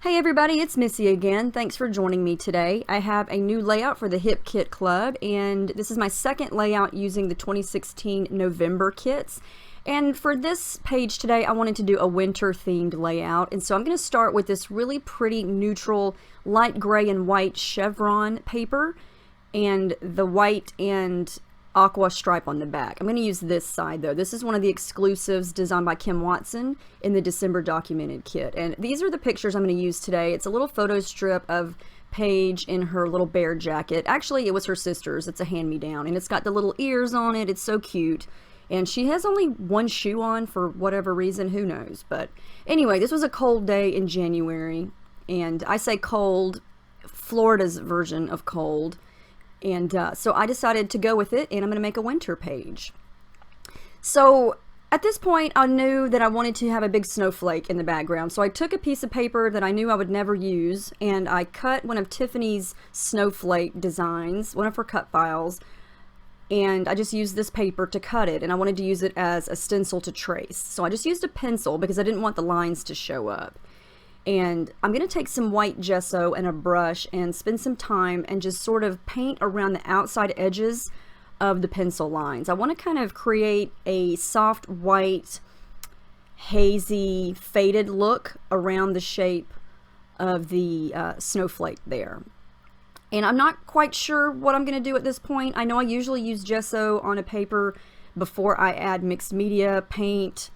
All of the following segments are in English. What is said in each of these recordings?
Hey everybody, it's Missy again. Thanks for joining me today. I have a new layout for the Hip Kit Club, and this is my second layout using the 2016 November kits. And for this page today, I wanted to do a winter themed layout, and so I'm going to start with this really pretty neutral light gray and white chevron paper and the white and aqua stripe on the back. I'm going to use this side though. This is one of the exclusives designed by Kim Watson in the December documented kit. And these are the pictures I'm going to use today. It's a little photo strip of Paige in her little bear jacket. Actually, it was her sister's. It's a hand-me-down. And it's got the little ears on it. It's so cute. And she has only one shoe on for whatever reason. Who knows? But anyway, this was a cold day in January. And I say cold, Florida's version of cold. And so I decided to go with it, and I'm going to make a winter page. So at this point, I knew that I wanted to have a big snowflake in the background. So I took a piece of paper that I knew I would never use, and I cut one of Tiffany's snowflake designs, one of her cut files, and I just used this paper to cut it, and I wanted to use it as a stencil to trace. So I just used a pencil because I didn't want the lines to show up. And I'm going to take some white gesso and a brush and spend some time and just sort of paint around the outside edges of the pencil lines. I want to kind of create a soft white, hazy, faded look around the shape of the snowflake there. And I'm not quite sure what I'm going to do at this point. I know I usually use gesso on a paper before I add mixed media, paint,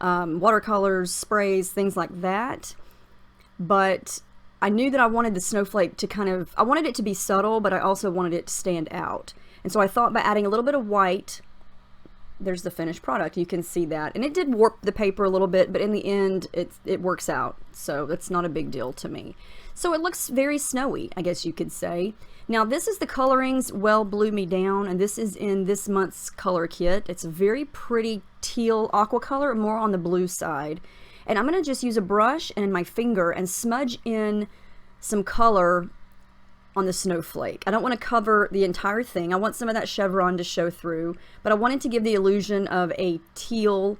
watercolors, sprays, things like that. But I knew that I wanted the snowflake to I wanted it to be subtle, but I also wanted it to stand out. And so I thought by adding a little bit of white, there's the finished product. You can see that. And it did warp the paper a little bit, but in the end, it works out. So that's not a big deal to me. So it looks very snowy, I guess you could say. Now this is the colorings Well Blew Me Down, and this is in this month's color kit. It's a very pretty teal aqua color, more on the blue side. And I'm going to just use a brush and my finger and smudge in some color on the snowflake. I don't want to cover the entire thing. I want some of that chevron to show through, but I wanted to give the illusion of a teal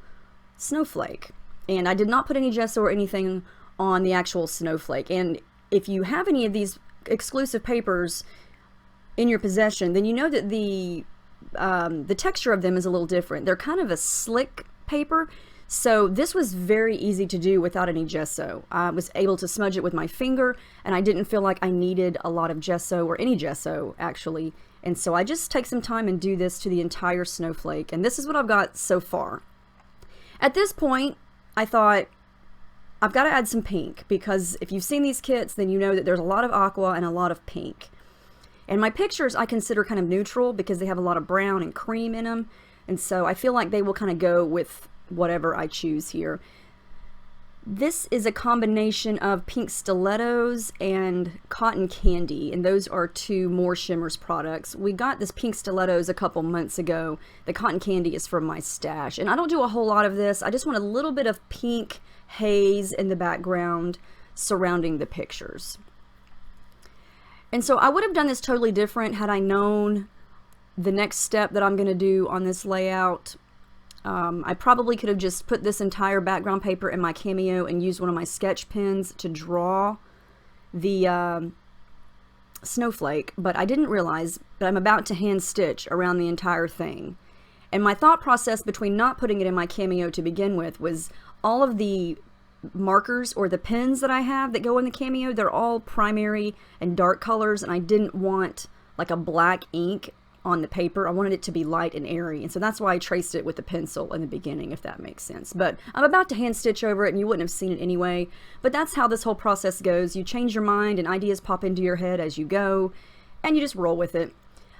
snowflake. And I did not put any gesso or anything on the actual snowflake. And if you have any of these exclusive papers in your possession, then you know that the texture of them is a little different. They're kind of a slick paper. So this was very easy to do without any gesso. I was able to smudge it with my finger, and I didn't feel like I needed a lot of gesso, or any gesso actually. And so I just take some time and do this to the entire snowflake, and this is what I've got so far. At this point, I thought, I've got to add some pink, because if you've seen these kits, then you know that there's a lot of aqua and a lot of pink. And my pictures I consider kind of neutral because they have a lot of brown and cream in them, and so I feel like they will kind of go with whatever I choose here. This is a combination of pink stilettos and cotton candy, and those are two More Shimmers products. We got this pink stilettos a couple months ago. The cotton candy is from my stash, and I don't do a whole lot of this. I just want a little bit of pink haze in the background surrounding the pictures. And so I would have done this totally different had I known the next step that I'm going to do on this layout. I probably could have just put this entire background paper in my Cameo and used one of my sketch pens to draw the snowflake, but I didn't realize that I'm about to hand stitch around the entire thing. And my thought process between not putting it in my Cameo to begin with was all of the markers or the pens that I have that go in the Cameo, they're all primary and dark colors, and I didn't want like a black ink on the paper. I wanted it to be light and airy, and so that's why I traced it with the pencil in the beginning, if that makes sense. But I'm about to hand stitch over it, and you wouldn't have seen it anyway, but that's how this whole process goes. You change your mind and ideas pop into your head as you go, and you just roll with it.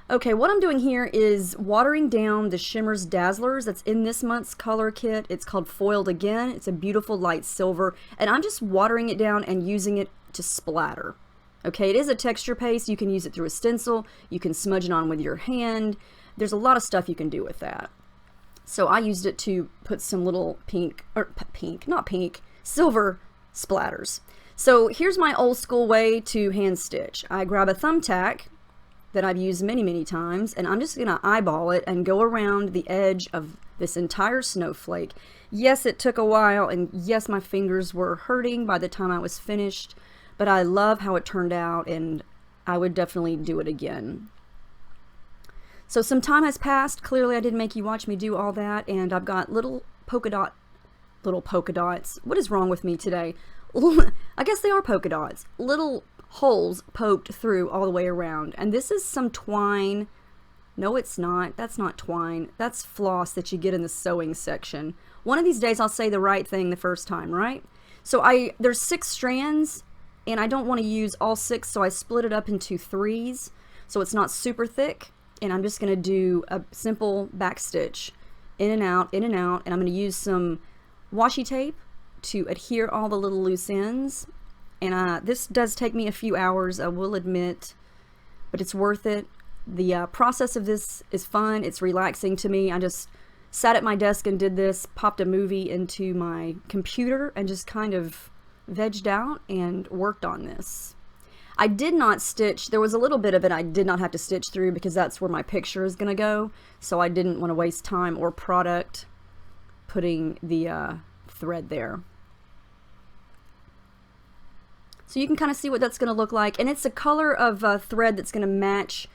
Okay, what I'm doing here is watering down the Shimmers Dazzlers that's in this month's color kit. It's called Foiled Again. It's a beautiful light silver, and I'm just watering it down and using it to splatter. Okay, it is a texture paste. You can use it through a stencil. You can smudge it on with your hand. There's a lot of stuff you can do with that. So I used it to put some little silver splatters. So here's my old school way to hand stitch. I grab a thumbtack that I've used many times, and I'm just going to eyeball it and go around the edge of this entire snowflake. Yes, it took a while, and yes, my fingers were hurting by the time I was finished, but I love how it turned out, and I would definitely do it again. So some time has passed. Clearly I didn't make you watch me do all that, and I've got little polka dots. What is wrong with me today? I guess they are polka dots. Little holes poked through all the way around. And this is some twine. No, it's not. That's not twine. That's floss that you get in the sewing section. One of these days I'll say the right thing the first time, right? So there's 6 strands, and I don't want to use all 6, so I split it up into 3s, so it's not super thick. And I'm just going to do a simple back stitch, in and out, and I'm going to use some washi tape to adhere all the little loose ends. And this does take me a few hours, I will admit, but it's worth it. The process of this is fun. It's relaxing to me. I just sat at my desk and did this, popped a movie into my computer, and just kind of vegged out and worked on this. I did not stitch. There was a little bit of it I did not have to stitch through because that's where my picture is going to go. So I didn't want to waste time or product putting the thread there. So you can kind of see what that's going to look like. And it's a color of thread that's going to match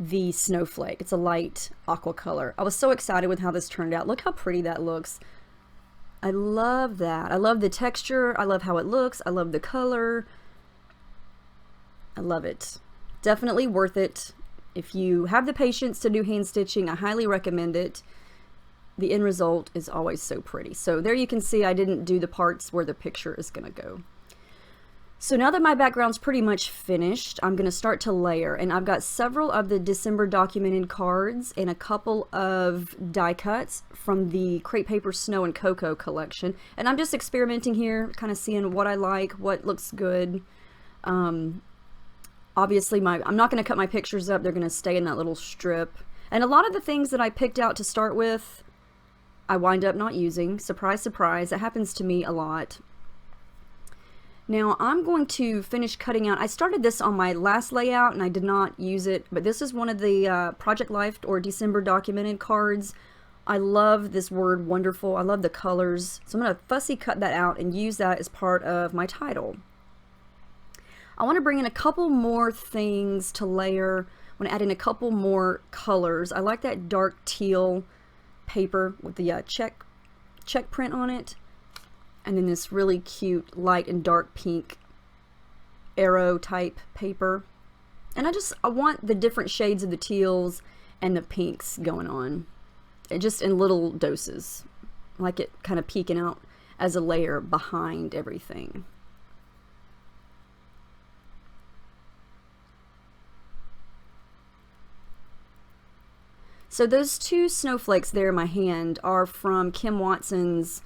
the snowflake. It's a light aqua color. I was so excited with how this turned out. Look how pretty that looks. I love that. I love the texture. I love how it looks. I love the color. I love it. Definitely worth it. If you have the patience to do hand stitching, I highly recommend it. The end result is always so pretty. So there you can see I didn't do the parts where the picture is going to go. So now that my background's pretty much finished, I'm going to start to layer. And I've got several of the December documented cards and a couple of die cuts from the Crepe Paper Snow and Cocoa collection. And I'm just experimenting here, kind of seeing what I like, what looks good. Obviously, I'm not going to cut my pictures up. They're going to stay in that little strip. And a lot of the things that I picked out to start with, I wind up not using. Surprise, surprise. It happens to me a lot. Now, I'm going to finish cutting out. I started this on my last layout, and I did not use it. But this is one of the Project Life or December documented cards. I love this word, wonderful. I love the colors. So I'm going to fussy cut that out and use that as part of my title. I want to bring in a couple more things to layer. I want to add in a couple more colors. I like that dark teal paper with the check print on it. And then this really cute light and dark pink arrow type paper. And I want the different shades of the teals and the pinks going on. And just in little doses. I like it kind of peeking out as a layer behind everything. So those 2 snowflakes there in my hand are from Kim Watson's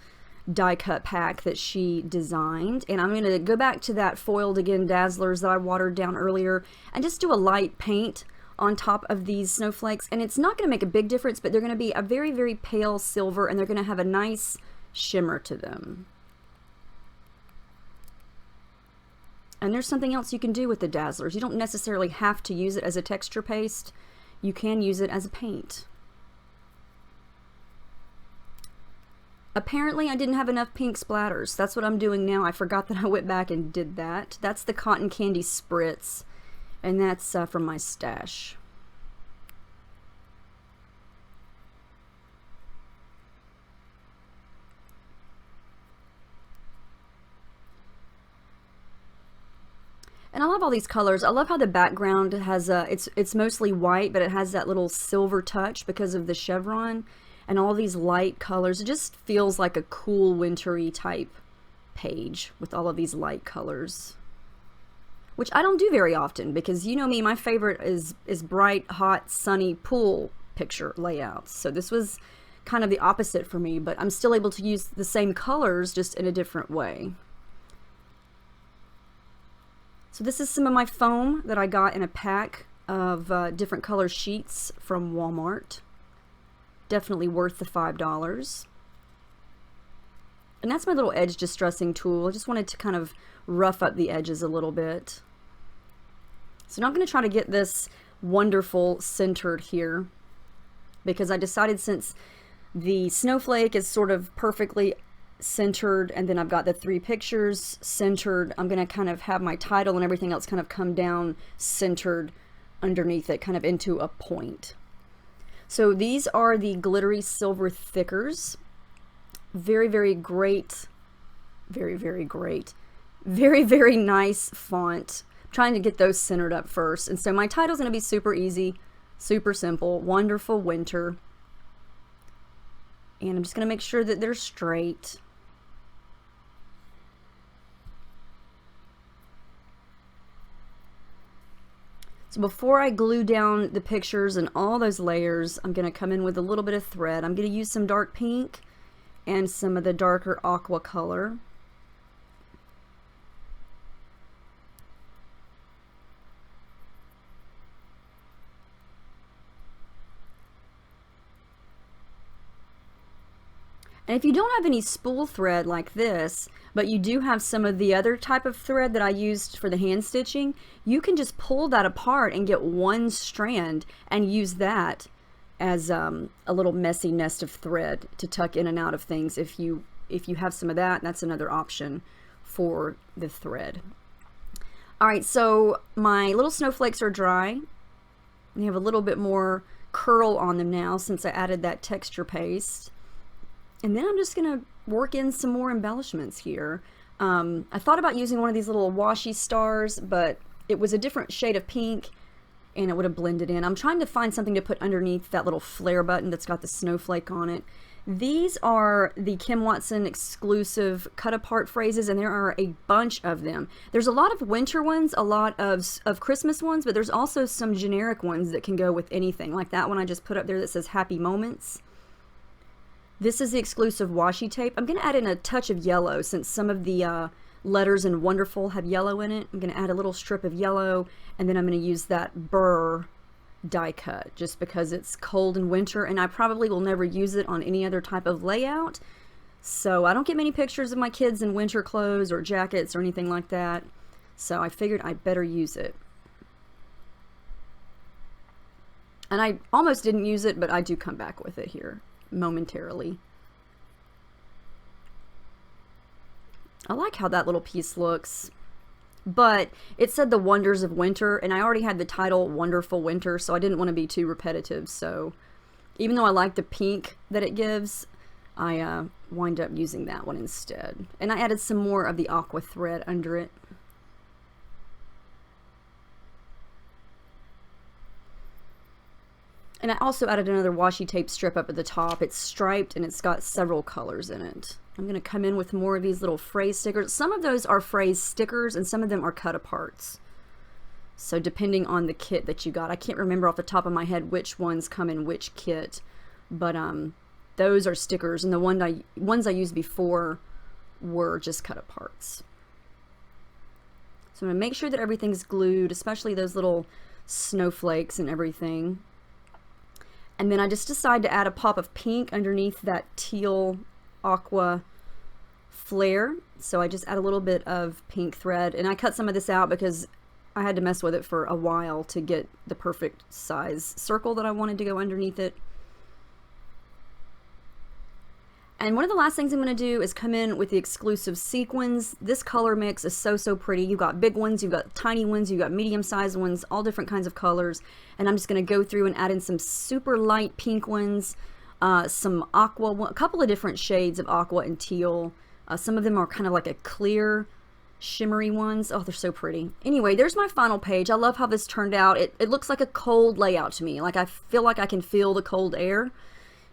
die cut pack that she designed. And I'm going to go back to that foiled again Dazzlers that I watered down earlier and just do a light paint on top of these snowflakes. And it's not going to make a big difference, but they're going to be a very, very pale silver, and they're going to have a nice shimmer to them. And there's something else you can do with the Dazzlers. You don't necessarily have to use it as a texture paste. You can use it as a paint. Apparently I didn't have enough pink splatters. That's what I'm doing now. I forgot that I went back and did that. That's the cotton candy spritz, and that's from my stash. And I love all these colors. I love how the background has it's mostly white, but it has that little silver touch because of the chevron and all these light colors. It just feels like a cool wintry type page with all of these light colors, which I don't do very often because you know me, my favorite is bright, hot, sunny pool picture layouts. So this was kind of the opposite for me, but I'm still able to use the same colors just in a different way. So this is some of my foam that I got in a pack of different color sheets from Walmart. Definitely worth the $5. And that's my little edge distressing tool. I just wanted to kind of rough up the edges a little bit. So now I'm going to try to get this wonderful centered here, because I decided since the snowflake is sort of perfectly centered, and then I've got the 3 pictures centered. I'm going to kind of have my title and everything else kind of come down centered underneath it, kind of into a point. So these are the glittery silver thickers. Very, very great. Very, very great. Very, very nice font. I'm trying to get those centered up first. And so my title's going to be super easy, super simple. Wonderful Winter. And I'm just going to make sure that they're straight. So before I glue down the pictures and all those layers, I'm going to come in with a little bit of thread. I'm going to use some dark pink and some of the darker aqua color. And if you don't have any spool thread like this, but you do have some of the other type of thread that I used for the hand stitching, you can just pull that apart and get one strand and use that as a little messy nest of thread to tuck in and out of things. If you have some of that, that's another option for the thread. All right, so my little snowflakes are dry. They have a little bit more curl on them now since I added that texture paste. And then I'm just going to work in some more embellishments here. I thought about using one of these little washi stars, but it was a different shade of pink and it would have blended in. I'm trying to find something to put underneath that little flare button that's got the snowflake on it. These are the Kim Watson exclusive cut apart phrases, and there are a bunch of them. There's a lot of winter ones, a lot of Christmas ones, but there's also some generic ones that can go with anything, like that one I just put up there that says Happy Moments. This is the exclusive washi tape. I'm going to add in a touch of yellow since some of the letters in Wonderful have yellow in it. I'm going to add a little strip of yellow, and then I'm going to use that burr die cut just because it's cold in winter, and I probably will never use it on any other type of layout. So I don't get many pictures of my kids in winter clothes or jackets or anything like that. So I figured I'd better use it. And I almost didn't use it, but I do come back with it here momentarily. I like how that little piece looks, but it said the wonders of winter, and I already had the title Wonderful Winter, so I didn't want to be too repetitive. So even though I like the pink that it gives, I wind up using that one instead. And I added some more of the aqua thread under it. And I also added another washi tape strip up at the top. It's striped and it's got several colors in it. I'm going to come in with more of these little phrase stickers. Some of those are phrase stickers and some of them are cut aparts. So depending on the kit that you got, I can't remember off the top of my head which ones come in which kit, but those are stickers, and the ones I used before were just cut aparts. So I'm going to make sure that everything's glued, especially those little snowflakes and everything. And then I just decided to add a pop of pink underneath that teal aqua flare. So I just add a little bit of pink thread, and I cut some of this out because I had to mess with it for a while to get the perfect size circle that I wanted to go underneath it. And one of the last things I'm going to do is come in with the exclusive sequins. This color mix is so pretty. You've got big ones, you've got tiny ones, you've got medium-sized ones, all different kinds of colors. And I'm just going to go through and add in some super light pink ones, some aqua, a couple of different shades of aqua and teal. Some of them are kind of like a clear, shimmery ones. Oh, they're so pretty. Anyway, there's my final page. I love how this turned out. It looks like a cold layout to me. Like I feel like I can feel the cold air.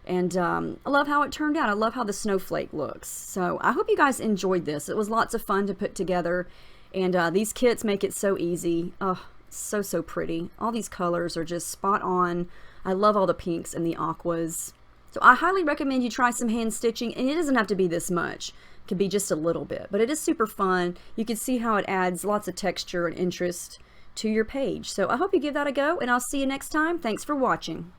And I love how it turned out. I love how the snowflake looks. So I hope you guys enjoyed this. It was lots of fun to put together. And these kits make it so easy. Oh, so pretty. All these colors are just spot on. I love all the pinks and the aquas. So I highly recommend you try some hand stitching. And it doesn't have to be this much. It could be just a little bit. But it is super fun. You can see how it adds lots of texture and interest to your page. So I hope you give that a go. And I'll see you next time. Thanks for watching.